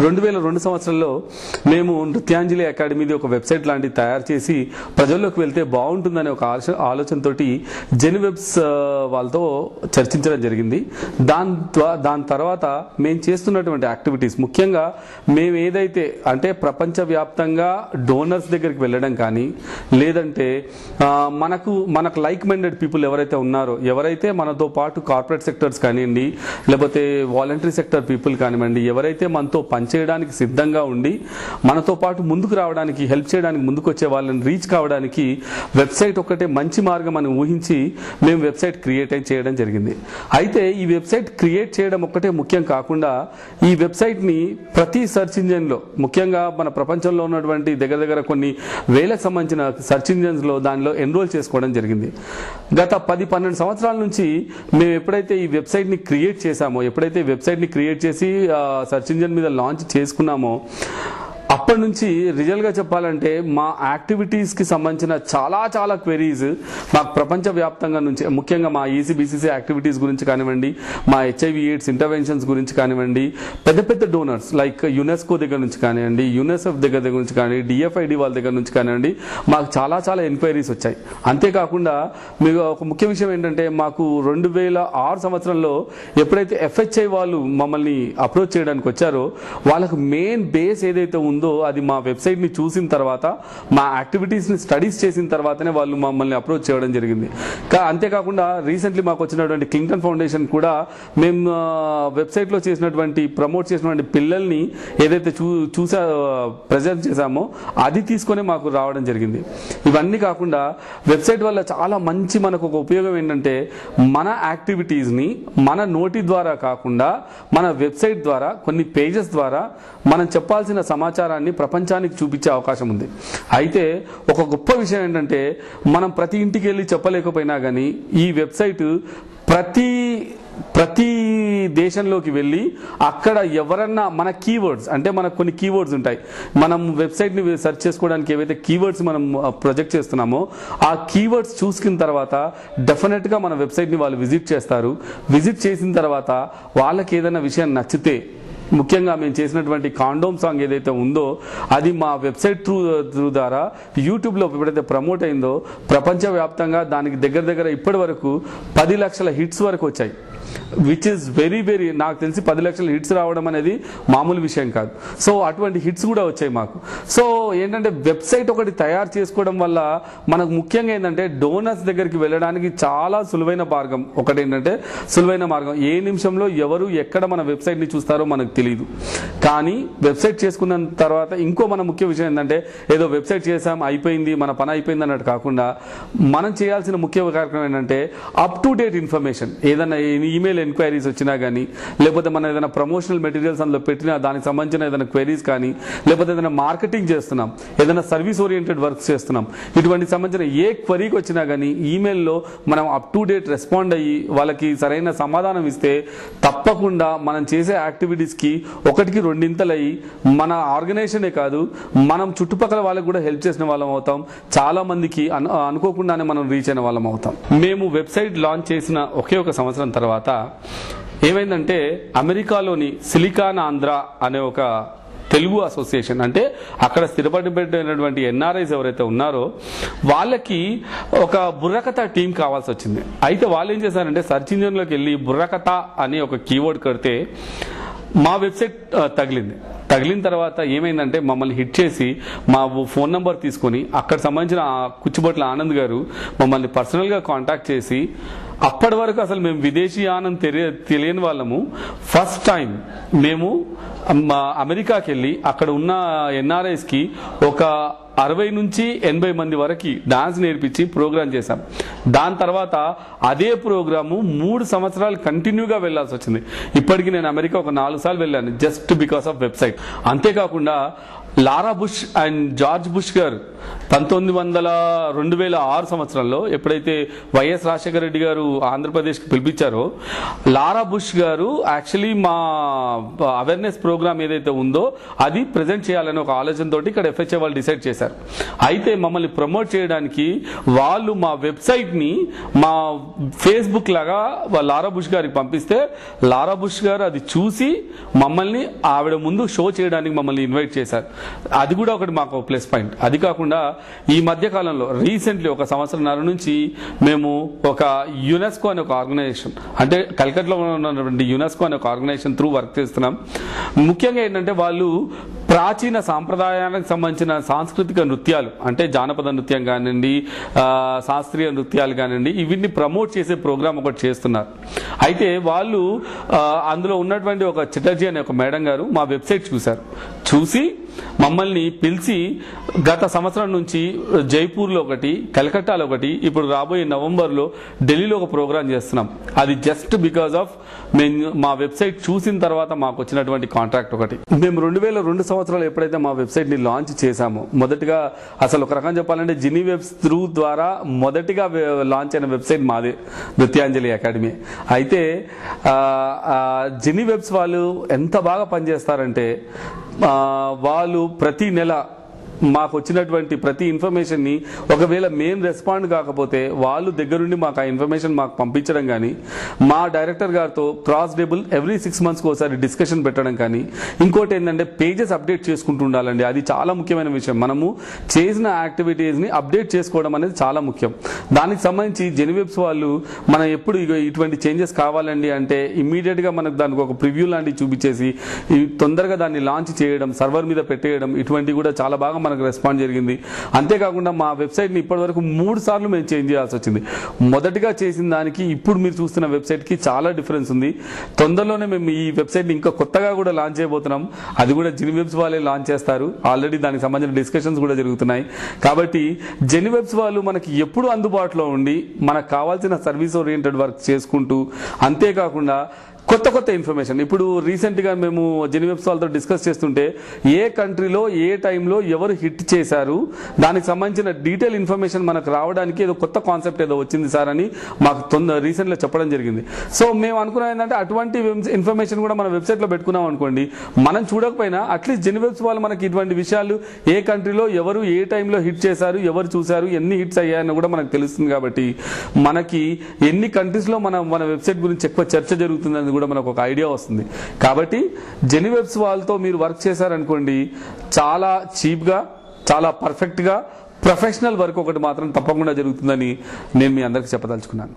2002 సంవత్సరంలో మేము నృత్యాంజలి అకాడమీది ఒక వెబ్సైట్ లాంటిది తయారు చేసి ప్రజల్లోకి వెళ్తే బాగుంటుందనే ఒక ఆలోచనతోటి జెన్వెబ్స్ వాళ్ళతో చర్చించడం జరిగింది. దాని తర్వాత మేము చేస్తున్నటువంటి యాక్టివిటీస్ ముఖ్యంగా మేము ఏదైతే అంటే ప్రపంచవ్యాప్తంగా డోనర్స్ దగ్గరికి వెళ్ళడం కానీ లేదంటే మనకు లైక్ మైండెడ్ పీపుల్ ఎవరైతే ఉన్నారో ఎవరైతే మనతో పాటు కార్పొరేట్ సెక్టర్స్ కానివ్వండి లేకపోతే వాలంటరీ సెక్టర్ పీపుల్ కానివ్వండి ఎవరైతే మనతో పనిచేయడానికి సిద్ధంగా ఉండి మనతో పాటు ముందుకు రావడానికి హెల్ప్ చేయడానికి ముందుకు వచ్చే వాళ్ళని రీచ్ కావడానికి వెబ్సైట్ ఒకటే మంచి మార్గం అని ఊహించి మేము వెబ్సైట్ క్రియేట్ చేయడం జరిగింది. అయితే ఈ వెబ్సైట్ క్రియేట్ చేయడం ఒక్కటే ముఖ్యం కాకుండా ఈ వెబ్సైట్ని ప్రతి సెర్చ్ ఇంజిన్లో ముఖ్యంగా మన ప్రపంచంలో ఉన్నటువంటి దగ్గర కొన్ని వేలకు సంబంధించిన సెర్చ్ ఇంజిన్స్లో దానిలో ఎన్రోల్ చేసుకోవడం జరిగింది. గత 10-12 సంవత్సరాల నుంచి మేము ఎప్పుడైతే ఈ వెబ్సైట్ని క్రియేట్ చేశామో ఎప్పుడైతే వెబ్సైట్ని క్రియేట్ చేసి సెర్చ్ ఇంజిన్ మీద లాంచ్ చేసుకున్నామో అప్పటి నుంచి రిజల్ట్గా చెప్పాలంటే మా యాక్టివిటీస్కి సంబంధించిన చాలా క్వెరీస్ మాకు ప్రపంచవ్యాప్తంగా నుంచి ముఖ్యంగా మా ఈసీబీసీసీ యాక్టివిటీస్ గురించి కానివ్వండి మా హెచ్ఐవి ఎయిడ్స్ ఇంటర్వెన్షన్స్ గురించి కానివ్వండి పెద్ద డోనర్స్ లైక్ యునెస్కో దగ్గర నుంచి కానివ్వండి యూనిసెఫ్ దగ్గర నుంచి కానివ్వండి డిఎఫ్ఐడి వాళ్ళ దగ్గర నుంచి కానివ్వండి మాకు చాలా ఎంక్వైరీస్ వచ్చాయి. అంతేకాకుండా మీకు ఒక ముఖ్య విషయం ఏంటంటే మాకు 2006 సంవత్సరంలో ఎప్పుడైతే ఎఫ్హెచ్ఐ వాళ్ళు మమ్మల్ని అప్రోచ్ చేయడానికి వచ్చారో వాళ్ళకు మెయిన్ బేస్ ఏదైతే ఉందో అది మా వెబ్సైట్ని చూసిన తర్వాత మా యాక్టివిటీస్ని స్టడీస్ చేసిన తర్వాతనే వాళ్ళు మమ్మల్ని అప్రోచ్ చేయడం జరిగింది. అంతేకాకుండా రీసెంట్లీ మాకు వచ్చినటువంటి క్లింటన్ ఫౌండేషన్ కూడా మేము వెబ్సైట్లో ప్రమోట్ చేసినటువంటి పిల్లల్ని ఏదైతే ప్రజెంట్ చేశామో అది తీసుకొని మాకు రావడం జరిగింది. ఇవన్నీ కాకుండా వెబ్సైట్ వల్ల చాలా మంచి మనకు ఒక ఉపయోగం ఏంటంటే మన యాక్టివిటీస్ని మన నోటి ద్వారా కాకుండా మన వెబ్సైట్ ద్వారా కొన్ని పేజెస్ ద్వారా మనం చెప్పాల్సిన సమాచారాన్ని ప్రపంచానికి చూపించే అవకాశం ఉంది. అయితే ఒక గొప్ప విషయం ఏంటంటే మనం ప్రతి ఇంటికి వెళ్ళి చెప్పలేకపోయినా కానీ ఈ వెబ్సైట్ ప్రతి దేశంలోకి వెళ్ళి అక్కడ ఎవరన్నా మన కీవర్డ్స్ అంటే మనకు కొన్ని కీవర్డ్స్ ఉంటాయి మనం వెబ్సైట్ని సెర్చ్ చేసుకోవడానికి ఏవైతే కీవర్డ్స్ మనం ప్రొజెక్ట్ చేస్తున్నామో ఆ కీవర్డ్స్ చూసుకున్న తర్వాత డెఫినెట్గా మన వెబ్సైట్ని వాళ్ళు విజిట్ చేస్తారు. విజిట్ చేసిన తర్వాత వాళ్ళకి ఏదైనా విషయం నచ్చితే ముఖ్యంగా మేము చేసినటువంటి కాండోమ్ సాంగ్ ఏదైతే ఉందో అది మా వెబ్సైట్ త్రూ ద్వారా యూట్యూబ్లో ఎప్పుడైతే ప్రమోట్ అయిందో ప్రపంచవ్యాప్తంగా దానికి దగ్గర ఇప్పటి వరకు 10 లక్షల హిట్స్ వరకు వచ్చాయి. విచ్ ఇస్ వెరీ నాకు తెలిసి 10 లక్షల హిట్స్ రావడం అనేది మామూలు విషయం కాదు. సో అటువంటి హిట్స్ కూడా వచ్చాయి మాకు. సో ఏంటంటే వెబ్సైట్ ఒకటి తయారు చేసుకోవడం వల్ల మనకు ముఖ్యంగా ఏంటంటే డోనర్స్ దగ్గరికి వెళ్ళడానికి చాలా సులువైన మార్గం సులువైన మార్గం ఏ నిమిషంలో ఎవరు ఎక్కడ మన వెబ్సైట్ని చూస్తారో మనకు తెలియదు. కానీ వెబ్సైట్ చేసుకున్న తర్వాత ఇంకో మన ముఖ్య విషయం ఏంటంటే ఏదో వెబ్సైట్ చేసాం అయిపోయింది మన పని అయిపోయింది అన్నట్టు కాకుండా మనం చేయాల్సిన ముఖ్య కార్యక్రమం ఏంటంటే అప్ టు డేట్ ఇన్ఫర్మేషన్ ఏదైనా ఈమెయిల్ ఎంక్వైరీస్ వచ్చినా కానీ లేకపోతే మనం ఏదైనా ప్రమోషనల్ మెటీరియల్స్ అందులో పెట్టినా దానికి సంబంధించిన ఏదైనా క్వైరీస్ కానీ లేకపోతే ఏదైనా మార్కెటింగ్ చేస్తున్నాం ఏదైనా సర్వీస్ ఓరియంటెడ్ వర్క్స్ చేస్తున్నాం ఇటువంటి సంబంధించిన ఏ క్వరీకి వచ్చినా కానీ ఈమెయిల్లో మనం అప్ టు డేట్ రెస్పాండ్ అయ్యి వాళ్ళకి సరైన సమాధానం ఇస్తే తప్పకుండా మనం చేసే యాక్టివిటీస్కి 1కి 2 అయ్యి మన ఆర్గనైజేషనే కాదు మనం చుట్టుపక్కల వాళ్ళకి కూడా హెల్ప్ చేసిన వాళ్ళం అవుతాం. చాలా మందికి అనుకోకుండానే మనం రీచ్ అయిన వాళ్ళం అవుతాం. మేము వెబ్సైట్ లాంచ్ చేసిన ఒకే ఒక సంవత్సరం తర్వాత ఏమైందంటే అమెరికాలోని సిలికాన్ ఆంధ్ర అనే ఒక తెలుగు అసోసియేషన్ అంటే అక్కడ స్థిరపడినటువంటి ఎన్ఆర్ఐస్ ఎవరైతే ఉన్నారో వాళ్ళకి ఒక బుర్రకథ టీం కావాల్సి వచ్చింది. అయితే వాళ్ళు ఏం చేశారంటే సెర్చ్ ఇంజిన్లోకి వెళ్ళి బుర్రకథ అనే ఒక కీవర్డ్ కడితే మా వెబ్సైట్ తగిలిన తర్వాత ఏమైందంటే మమ్మల్ని హిట్ చేసి మా ఫోన్ నెంబర్ తీసుకొని అక్కడ సంబంధించిన కుచ్చిబొట్ల ఆనంద్ గారు మమ్మల్ని పర్సనల్గా కాంటాక్ట్ చేసి అప్పటి వరకు అసలు మేము విదేశీ ఆనంద్ తెలియని వాళ్ళము ఫస్ట్ టైం మేము అమెరికాకి వెళ్ళి అక్కడ ఉన్న ఎన్ఆర్ఐస్కి ఒక 60 నుంచి 80 మంది వరకు డాన్స్ నేర్పించి ప్రోగ్రామ్ చేశాం. దాని తర్వాత అదే ప్రోగ్రాము 3 సంవత్సరాలు కంటిన్యూగా వెళ్లాల్సి వచ్చింది. ఇప్పటికీ నేను అమెరికా ఒక 4 సార్లు వెళ్ళాను జస్ట్ బికాస్ ఆఫ్ వెబ్సైట్. అంతేకాకుండా లారా బుష్ అండ్ జార్జ్ బుష్ గారు 2006 సంవత్సరంలో ఎప్పుడైతే వైఎస్ రాజశేఖర రెడ్డి గారు ఆంధ్రప్రదేశ్కి పిలిపించారో, లారా బుష్ గారు యాక్చువల్లీ మా అవేర్నెస్ ప్రోగ్రామ్ ఏదైతే ఉందో అది ప్రజెంట్ చేయాలని ఒక ఆలోచనతో ఇక్కడ FHA వాళ్ళు డిసైడ్ చేశారు. అయితే మమ్మల్ని ప్రమోట్ చేయడానికి వాళ్ళు మా వెబ్సైట్ని మా ఫేస్బుక్ లాగా లారా బుష్ గారికి పంపిస్తే లారా బుష్ గారు అది చూసి మమ్మల్ని ఆవిడ ముందు షో చేయడానికి మమ్మల్ని ఇన్వైట్ చేశారు. అది కూడా ఒకటి మాకు ప్లస్ పాయింట్. అది కాకుండా ఈ మధ్య కాలంలో రీసెంట్లీ ఒక సంవత్సరంన్నర నుంచి మేము ఒక యునెస్కో అనే ఒక ఆర్గనైజేషన్, అంటే కల్కట్లో ఉన్నటువంటి యునెస్కో అనే ఒక ఆర్గనైజేషన్ త్రూ వర్క్ చేస్తున్నాం. ముఖ్యంగా ఏంటంటే వాళ్ళు ప్రాచీన సాంప్రదాయానికి సంబంధించిన సాంస్కృతిక నృత్యాలు, అంటే జానపద నృత్యం కానివ్వండి, శాస్త్రీయ నృత్యాలు కానివ్వండి, ఇవన్నీ ప్రమోట్ చేసే ప్రోగ్రామ్ ఒకటి చేస్తున్నారు. అయితే వాళ్ళు అందులో ఉన్నటువంటి ఒక చటర్జీ అనే ఒక మేడం గారు మా వెబ్సైట్ చూసి మమ్మల్ని పిలిచి గత సంవత్సరం నుంచి జైపూర్లో ఒకటి, కలకట్టాలో ఒకటి, ఇప్పుడు రాబోయే నవంబర్లో ఢిల్లీలో ఒక ప్రోగ్రాం చేస్తున్నాం. అది జస్ట్ బికాజ్ ఆఫ్ మేము మా వెబ్సైట్ చూసిన తర్వాత మాకు వచ్చినటువంటి కాంట్రాక్ట్ ఒకటి. మేము 2002 సంవత్సరాలు ఎప్పుడైతే మా వెబ్సైట్ని లాంచ్ చేశామో, మొదటిగా అసలు ఒక రకం చెప్పాలంటే జినీ వెబ్స్ త్రూ ద్వారా మొదటిగా లాంచ్ అయిన వెబ్సైట్ మాదే, నృత్యాంజలి అకాడమీ. అయితే జినీ వెబ్స్ వాళ్ళు ఎంత బాగా పనిచేస్తారంటే వాళ్ళు ప్రతి నెల మాకు వచ్చినటువంటి ప్రతి ఇన్ఫర్మేషన్ని ఒకవేళ మేము రెస్పాండ్ కాకపోతే వాళ్ళు దగ్గరుండి మాకు ఆ ఇన్ఫర్మేషన్ మాకు పంపించడం కానీ, మా డైరెక్టర్ గారితో క్రాస్ టేబుల్ ఎవ్రీ 6 monthsకి ఒకసారి డిస్కషన్ పెట్టడం కానీ, ఇంకోటి ఏంటంటే పేజెస్ అప్డేట్ చేసుకుంటూ ఉండాలండి. అది చాలా ముఖ్యమైన విషయం. మనము చేసిన యాక్టివిటీస్ని అప్డేట్ చేసుకోవడం అనేది చాలా ముఖ్యం. దానికి సంబంధించి జెన్వెబ్స్ వాళ్ళు మనం ఎప్పుడు ఇటువంటి చేంజెస్ కావాలండి అంటే ఇమ్మీడియట్గా మనకు దానికి ఒక ప్రివ్యూ లాంటివి చూపించేసి తొందరగా దాన్ని లాంచ్ చేయడం, సర్వర్ మీద పెట్టేయడం, ఇటువంటివి కూడా చాలా బాగా మనకు రెస్పాండ్ జరిగింది. అంతేకాకుండా మా వెబ్సైట్ని ఇప్పటివరకు 3 సార్లు మేము చేంజ్ చేయాల్సి వచ్చింది. మొదటిగా చేసిన దానికి ఇప్పుడు మీరు చూస్తున్న వెబ్సైట్కి చాలా డిఫరెన్స్ ఉంది. తొందరలోనే మేము ఈ వెబ్సైట్ని ఇంకా కొత్తగా కూడా లాంచ్ చేయబోతున్నాం. అది కూడా జెన్వెబ్స్ వాళ్ళే లాంచ్ చేస్తారు. ఆల్రెడీ దానికి సంబంధించిన డిస్కషన్స్ కూడా జరుగుతున్నాయి. కాబట్టి జెన్వెబ్స్ వాళ్ళు మనకి ఎప్పుడు అందుబాటులో ఉండి మనకు కావాల్సిన సర్వీస్ ఓరియంటెడ్ వర్క్ చేసుకుంటూ, అంతేకాకుండా కొత్త ఇన్ఫర్మేషన్, ఇప్పుడు రీసెంట్గా మేము జెన్వెబ్స్ వాళ్ళతో డిస్కస్ చేస్తుంటే ఏ కంట్రీలో ఏ టైంలో ఎవరు హిట్ చేశారు దానికి సంబంధించిన డీటెయిల్ ఇన్ఫర్మేషన్ మనకు రావడానికి ఏదో కొత్త కాన్సెప్ట్ ఏదో వచ్చింది సార్ అని మాకు రీసెంట్గా చెప్పడం జరిగింది. సో మేము అనుకున్నాం ఏంటంటే అటువంటి ఇన్ఫర్మేషన్ కూడా మన వెబ్సైట్లో పెట్టుకున్నాం అనుకోండి, మనం చూడకపోయినా అట్లీస్ట్ జెన్వెబ్స్ వాళ్ళు మనకి ఇటువంటి విషయాలు ఏ కంట్రీలో ఎవరు ఏ టైంలో హిట్ చేశారు, ఎవరు చూశారు, ఎన్ని హిట్స్ అయ్యాయని కూడా మనకు తెలుస్తుంది. కాబట్టి మనకి ఎన్ని కంట్రీస్లో మన వెబ్సైట్ గురించి ఎక్కువ చర్చ జరుగుతుందని కూడా మనకు ఒక ఐడియా వస్తుంది. కాబట్టి జెన్వెబ్స్ వాళ్ళతో మీరు వర్క్ చేశారనుకోండి, చాలా చీప్గా, చాలా పర్ఫెక్ట్గా, ప్రొఫెషనల్ వర్క్ ఒకటి మాత్రం తప్పకుండా జరుగుతుందని నేను మీ అందరికీ చెప్పదలుచుకున్నాను.